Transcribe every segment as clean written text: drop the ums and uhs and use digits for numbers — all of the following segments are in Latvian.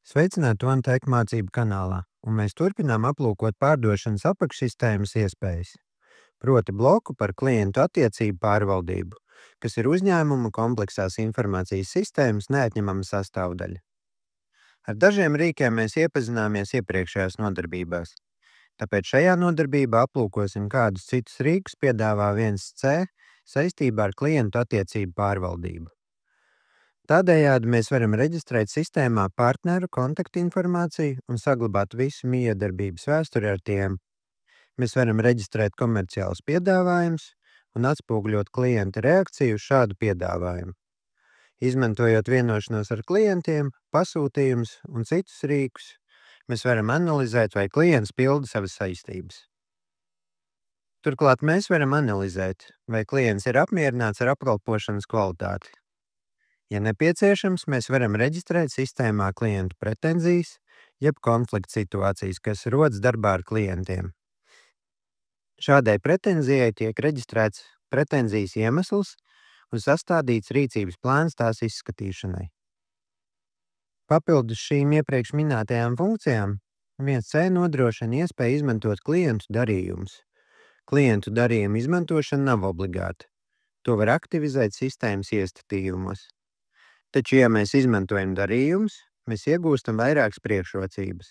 Sveicināti OneTech mācību kanālā, un mēs turpinām aplūkot pārdošanas apakšsistēmas iespējas, proti bloku par klientu attiecību pārvaldību, kas ir uzņēmuma kompleksās informācijas sistēmas neatņemama sastāvdaļa. Ar dažiem rīkiem mēs iepazināmies iepriekšējās nodarbībās, tāpēc šajā nodarbībā aplūkosim, kādus citus rīkus piedāvā 1C saistībā ar klientu attiecību pārvaldību. Tādējādi mēs varam reģistrēt sistēmā partneru kontaktinformāciju un saglabāt visu miedarbības vēsturi ar tiem. Mēs varam reģistrēt komerciālus piedāvājumus un atspoguļot klienta reakciju uz šādu piedāvājumu. Izmantojot vienošanos ar klientiem, pasūtījumus un citus rīkus, mēs varam analizēt, vai klients pilda savas saistības. Turklāt mēs varam analizēt, vai klients ir apmierināts ar apkalpošanas kvalitāti. Ja nepieciešams, mēs varam reģistrēt sistēmā klientu pretenzijas, jeb konflikta situācijas, kas rodas darbā ar klientiem. Šādai pretenzijai tiek reģistrēts pretenzijas iemesls un sastādīts rīcības plāns tās izskatīšanai. Papildus šīm iepriekš minētajām funkcijām, 1C nodrošina iespēju izmantot klientu darījumus. Klientu darījumu izmantošana nav obligāta. To var aktivizēt sistēmas iestatījumos. Taču, ja mēs izmantojam darījumus, mēs iegūstam vairākas priekšrocības.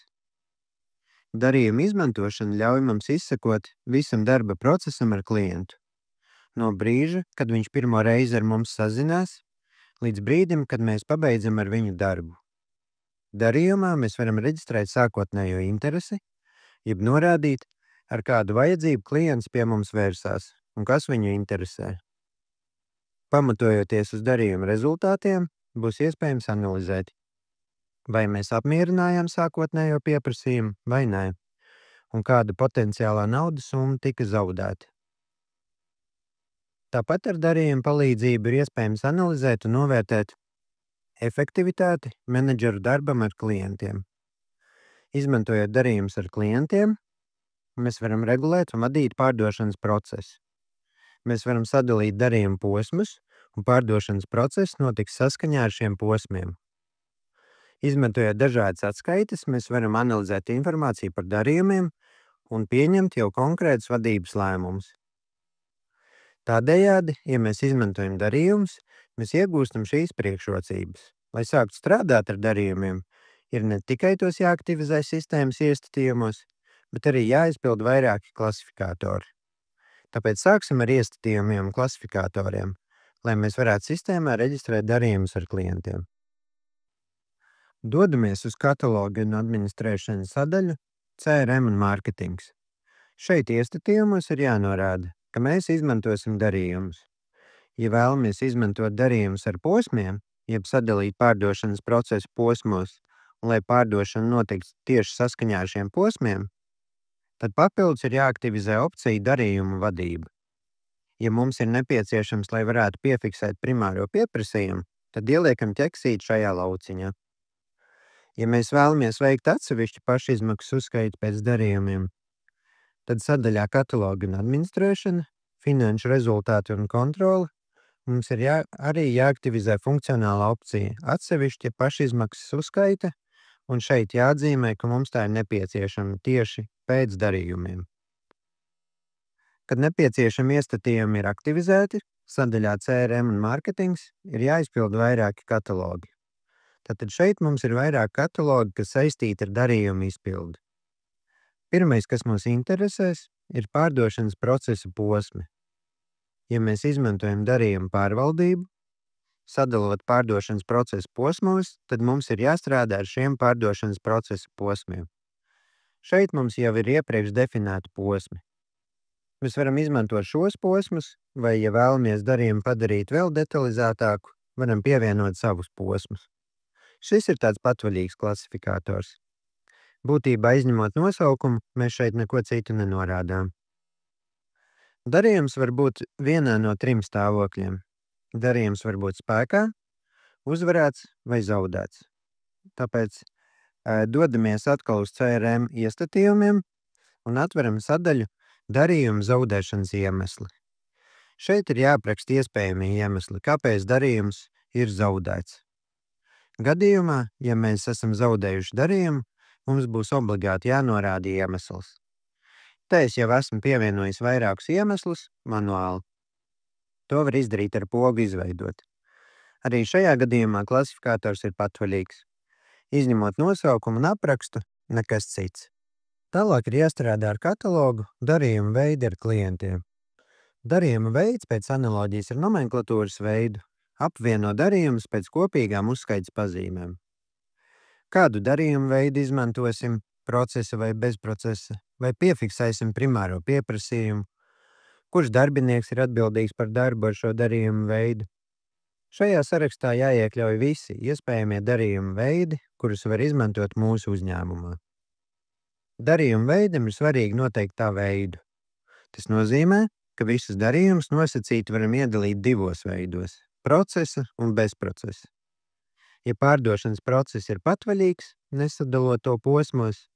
Darījuma izmantošana ļauj mums izsekot visam darba procesam ar klientu. No brīža, kad viņš pirmo reizi ar mums sazinās, līdz brīdim, kad mēs pabeidzam ar viņu darbu. Darījumā mēs varam reģistrēt sākotnējo interesi, jeb norādīt, ar kādu vajadzību klients pie mums vērsās un kas viņu interesē. Pamatojoties uz darījuma rezultātiem, būs iespējams analizēt, vai mēs apmierinājām sākotnējo pieprasījumu vai nē, un kāda potenciālā naudas summa tika zaudēta. Tāpat ar darījumu palīdzību ir iespējams analizēt un novērtēt efektivitāti menedžeru darbam ar klientiem. Izmantojot darījumus ar klientiem, mēs varam regulēt un vadīt pārdošanas procesu. Mēs varam sadalīt darījumu posmus, un pārdošanas process notiks saskaņā ar šiem posmiem. Izmantojot dažādas atskaites, mēs varam analizēt informāciju par darījumiem un pieņemt jau konkrētus vadības lēmumus. Tādējādi, ja mēs izmantojam darījumus, mēs iegūstam šīs priekšrocības. Lai sāktu strādāt ar darījumiem, ir ne tikai tos jāaktivizē sistēmas iestatījumos, bet arī jāizpild vairāki klasifikātori. Tāpēc sāksim ar iestatījumiem un klasifikātoriem, lai mēs varētu sistēmā reģistrēt darījumus ar klientiem. Dodamies uz katalogu un administrēšanas sadaļu CRM un mārketings. Šeit iestatījumos ir jānorāda, ka mēs izmantosim darījumus. Ja vēlamies izmantot darījumus ar posmiem, jeb sadalīt pārdošanas procesu posmos, un lai pārdošana notiks tieši saskaņā ar šiem posmiem, tad papildus ir jāaktivizē opcija darījumu vadība. Ja mums ir nepieciešams, lai varētu piefiksēt primāro pieprasījumu, tad ieliekam ķeksīti šajā lauciņā. Ja mēs vēlamies veikt atsevišķu pašizmaksu uzskaitu pēc darījumiem, tad sadaļā kataloga un administrēšana, finanšu rezultāti un kontrole mums ir arī jāaktivizē funkcionāla opcija atsevišķa pašizmaksas uzskaita, un šeit jāatzīmē, ka mums tā ir nepieciešama tieši pēc darījumiem. Kad nepieciešami iestatījumi ir aktivizēti, sadaļā CRM un mārketings ir jāizpilda vairāki katalogi. Tātad šeit mums ir vairāk katalogi, kas saistīti ar darījumu izpildi. Pirmais, kas mūs interesēs, ir pārdošanas procesa posmi. Ja mēs izmantojam darījumu pārvaldību, sadalot pārdošanas procesa posmos, tad mums ir jāstrādā ar šiem pārdošanas procesa posmiem. Šeit mums jau ir iepriekš definēti posmi. Mēs varam izmantot šos posmus, vai, ja vēlamies darījumu padarīt vēl detalizētāku, varam pievienot savus posmus. Šis ir tāds patvaļīgs klasifikators. Būtībā izņemot nosaukumu, mēs šeit neko citu nenorādām. Darījums var būt vienā no 3 stāvokļiem. Darījums var būt spēkā, uzvarēts vai zaudēts. Tāpēc dodamies atkal uz CRM iestatījumiem un atveram sadaļu darījuma zaudēšanas iemesli. Šeit ir jāapraksta iespējamie iemesli, kāpēc darījums ir zaudēts. Gadījumā, ja mēs esam zaudējuši darījumu, mums būs obligāti jānorāda iemesls. Te es jau esmu pievienojis vairākus iemeslus manuāli. To var izdarīt ar pogu izveidot. Arī šajā gadījumā klasifikators ir patvaļīgs. Izņemot nosaukumu un aprakstu, nekas cits. Tālāk ir jāstrādā ar katalogu darījuma veidi ar klientiem. Darījuma veids pēc analoģijas ar nomenklatūras veidu apvieno darījumus pēc kopīgām uzskaites pazīmēm. Kādu darījumu veidu izmantosim, procesa vai bezprocesa, vai piefiksēsim primāro pieprasījumu, kurš darbinieks ir atbildīgs par darbu ar šo darījumu veidu. Šajā sarakstā jāiekļauj visi iespējamie darījumu veidi, kurus var izmantot mūsu uzņēmumā. Darījuma veidam ir svarīgi noteikt tā veidu. Tas nozīmē, ka visus darījumus nosacīti varam iedalīt divos veidos – procesa un bezprocesa. Ja pārdošanas process ir patvaļīgs, nesadalot to posmos,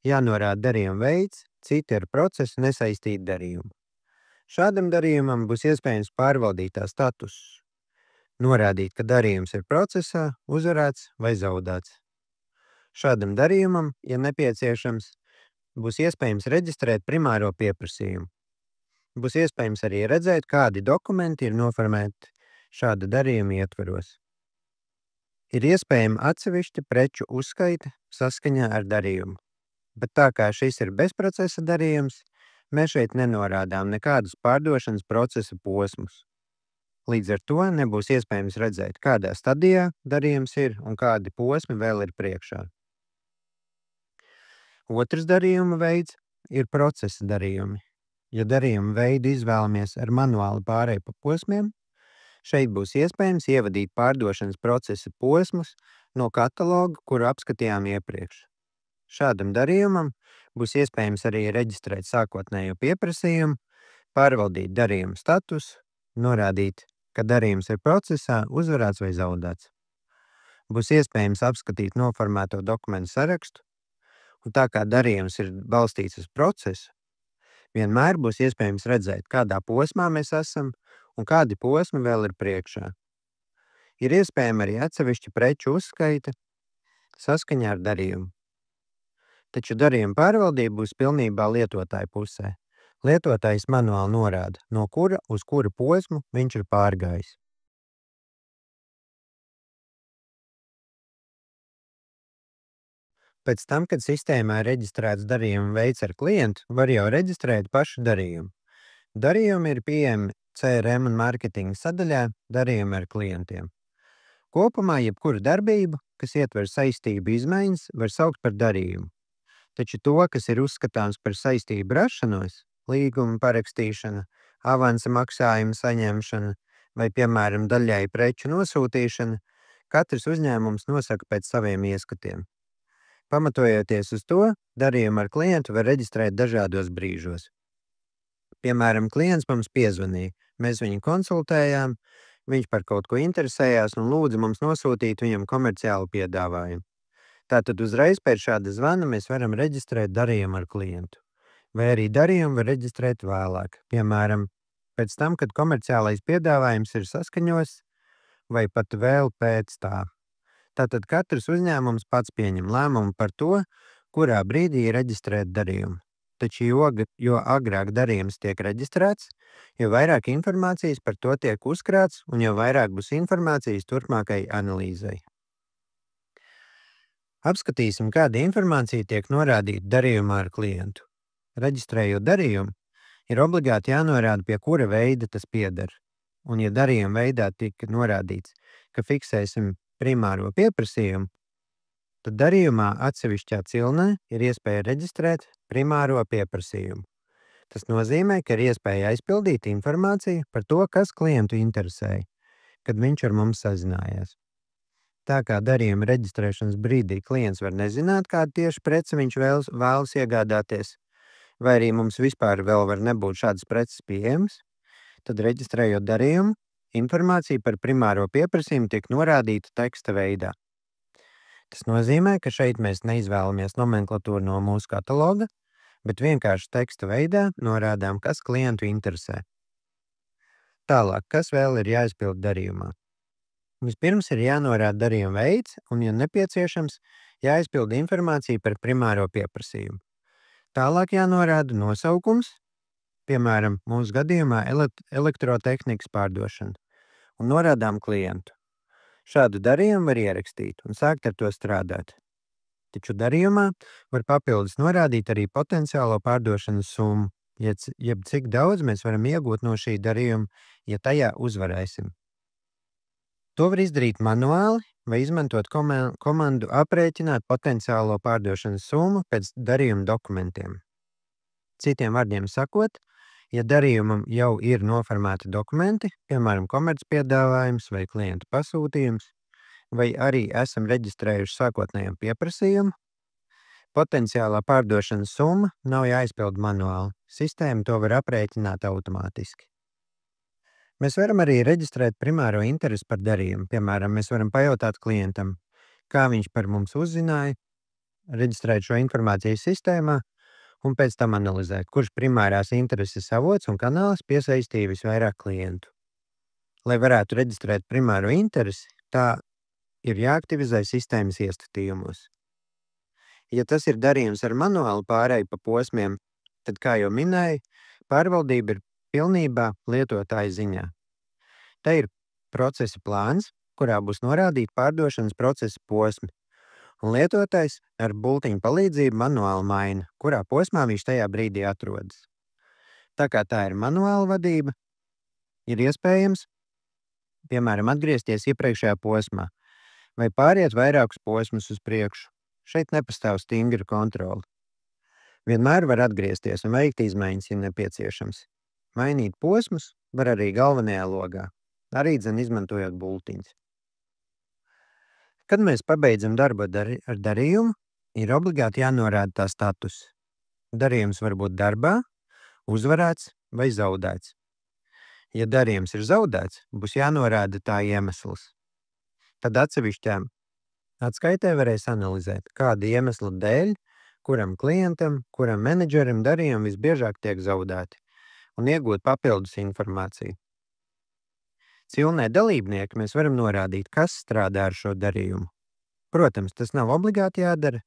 jānorāda darījuma veids, citi ar procesu nesaistīti darījumi. Šādam darījumam būs iespējams pārvaldīt tā statusus. Norādīt, ka darījums ir procesā, uzvarēts vai zaudēts. Šādam darījumam, ja nepieciešams, būs iespējams reģistrēt primāro pieprasījumu. Būs iespējams arī redzēt, kādi dokumenti ir noformēti šāda darījuma ietvaros. Ir iespējama atsevišķa preču uzskaite saskaņā ar darījumu, bet tā kā šis ir bezprocesa darījums, mēs šeit nenorādām nekādus pārdošanas procesa posmus. Līdz ar to nebūs iespējams redzēt, kādā stadijā darījums ir un kādi posmi vēl ir priekšā. Otrs darījuma veids ir procesa darījumi. Ja darījuma veidu izvēlamies ar manuāli pārēju pa posmiem, šeit būs iespējams ievadīt pārdošanas procesa posmus no kataloga, kuru apskatījām iepriekš. Šādam darījumam būs iespējams arī reģistrēt sākotnējo pieprasījumu, pārvaldīt darījumu statusu, norādīt, ka darījums ir procesā, uzvarēts vai zaudēts. Būs iespējams apskatīt noformēto dokumentu sarakstu, un tā kā darījums ir balstīts uz procesu, vienmēr būs iespējams redzēt, kādā posmā mēs esam un kādi posmi vēl ir priekšā. Ir iespējama arī atsevišķa preču uzskaite saskaņā ar darījumu. Taču darījuma pārvaldība būs pilnībā lietotāja pusē. Lietotājs manuāli norāda, no kura uz kuru posmu viņš ir pārgājis. Pēc tam, kad sistēmā ir reģistrēts darījuma veids ar klientu, var jau reģistrēt pašu darījumu. Darījumi ir pieejami CRM un mārketinga sadaļā darījumi ar klientiem. Kopumā jebkuru darbību, kas ietver saistību izmaiņas, var saukt par darījumu. Taču to, kas ir uzskatāms par saistību rašanos, līguma parakstīšana, avansa maksājuma saņemšana vai, piemēram, daļēji preču nosūtīšana, katrs uzņēmums nosaka pēc saviem ieskatiem. Pamatojoties uz to, darījumu ar klientu var reģistrēt dažādos brīžos. Piemēram, klients mums piezvanīja, mēs viņu konsultējām, viņš par kaut ko interesējās un lūdza mums nosūtīt viņam komerciālu piedāvājumu. Tātad uzreiz pēc šāda zvana mēs varam reģistrēt darījumu ar klientu. Vai arī darījumu var reģistrēt vēlāk, piemēram, pēc tam, kad komerciālais piedāvājums ir saskaņos, vai pat vēl pēc tā. Tātad katrs uzņēmums pats pieņem lēmumu par to, kurā brīdī reģistrēt darījumu. Taču jo agrāk darījums tiek reģistrēts, jo vairāk informācijas par to tiek uzkrāts un jo vairāk būs informācijas turpmākai analīzei. Apskatīsim, kāda informācija tiek norādīta darījumā ar klientu. Reģistrējot darījumu, ir obligāti jānorāda, pie kura veida tas pieder. Un, ja darījuma veidā tika norādīts, ka fiksēsim primāro pieprasījumu, tad darījumā atsevišķā cilnē ir iespēja reģistrēt primāro pieprasījumu. Tas nozīmē, ka ir iespēja aizpildīt informāciju par to, kas klientu interesēja, kad viņš ar mums sazinājās. Tā kā darījuma reģistrēšanas brīdī klients var nezināt, kādu tieši preci viņš vēlas iegādāties, vai arī mums vispār vēl var nebūt šādas preces pieejamas, tad reģistrējot darījumu, informācija par primāro pieprasījumu tiek norādīta teksta veidā. Tas nozīmē, ka šeit mēs neizvēlamies nomenklatūru no mūsu kataloga, bet vienkārši teksta veidā norādām, kas klientu interesē. Tālāk, kas vēl ir jāizpild darījumā? Vispirms ir jānorāda darījuma veids un, ja nepieciešams, jāizpilda informācija par primāro pieprasījumu. Tālāk jānorāda nosaukums, piemēram, mūsu gadījumā elektrotehnikas pārdošana, un norādām klientu. Šādu darījumu var ierakstīt un sākt ar to strādāt. Taču darījumā var papildus norādīt arī potenciālo pārdošanas summu, jeb cik daudz mēs varam iegūt no šī darījuma, ja tajā uzvarēsim. To var izdarīt manuāli vai izmantot komandu aprēķināt potenciālo pārdošanas summu pēc darījuma dokumentiem. Citiem vārdiem sakot, ja darījumam jau ir noformēti dokumenti, piemēram, komercpiedāvājums vai klienta pasūtījums, vai arī esam reģistrējuši sākotnējam pieprasījumu, potenciālā pārdošanas summa nav jāizpild manuāli. Sistēma to var aprēķināt automātiski. Mēs varam arī reģistrēt primāro interesi par darījumu. Piemēram, mēs varam pajautāt klientam, kā viņš par mums uzzināja, reģistrēt šo informāciju sistēmā un pēc tam analizēt, kurš primārās intereses avots un kanāls piesaistīja visvairāk klientu. Lai varētu reģistrēt primāro interesi, tā ir jāaktivizē sistēmas iestatījumos. Ja tas ir darījums ar manuālu pārēju pa posmiem, tad, kā jau minēju, pārvaldība ir pilnībā lietotāja ziņā. Te ir procesa plāns, kurā būs norādīti pārdošanas procesa posmi, un lietotājs ar bultiņu palīdzību manuāli maina, kurā posmā viņš tajā brīdī atrodas. Tā kā tā ir manuāla vadība, ir iespējams, piemēram, atgriezties iepriekšējā posmā vai pāriet vairākus posmus uz priekšu. Šeit nepastāv stingra kontrole. Vienmēr var atgriezties un veikt izmaiņas, ja nepieciešams. Mainīt posmus var arī galvenajā logā, arī izmantojot bultiņas. Kad mēs pabeidzam darbu ar darījumu, ir obligāti jānorāda tā status. Darījums var būt darbā, uzvarēts vai zaudēts. Ja darījums ir zaudēts, būs jānorāda tā iemesls. Tad atsevišķām atskaitē varēs analizēt, kāda iemesla dēļ, kuram klientam, kuram menedžerim darījumi visbiežāk tiek zaudēti, un iegūt papildus informāciju. Cilnē dalībnieki mēs varam norādīt, kas strādā ar šo darījumu. Protams, tas nav obligāti jādara,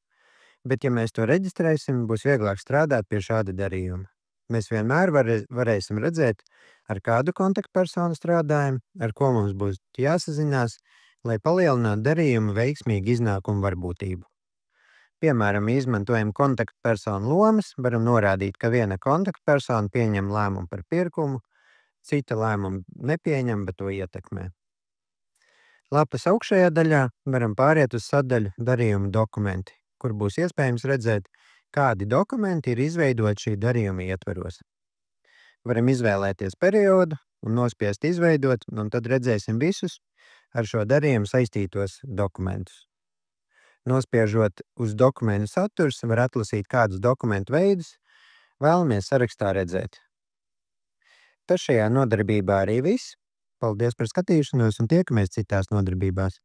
bet ja mēs to reģistrēsim, būs vieglāk strādāt pie šāda darījuma. Mēs vienmēr varēsim redzēt, ar kādu kontaktpersonu strādājam, ar ko mums būs jāsazinās, lai palielinātu darījumu veiksmīgu iznākumu varbūtību. Piemēram, izmantojam kontaktpersonu lomas, varam norādīt, ka viena kontaktpersona pieņem lēmumu par pirkumu, cita lēmumu nepieņem, bet to ietekmē. Lapas augšējā daļā varam pāriet uz sadaļu darījumu dokumenti, kur būs iespējams redzēt, kādi dokumenti ir izveidoti šī darījuma ietveros. Varam izvēlēties periodu un nospiest izveidot, un tad redzēsim visus ar šo darījumu saistītos dokumentus. Nospiežot uz dokumentu saturs, var atlasīt, kādus dokumentu veidus vēlamies sarakstā redzēt. Tas šajā nodarbībā arī viss. Paldies par skatīšanos un tiekamies citās nodarbībās.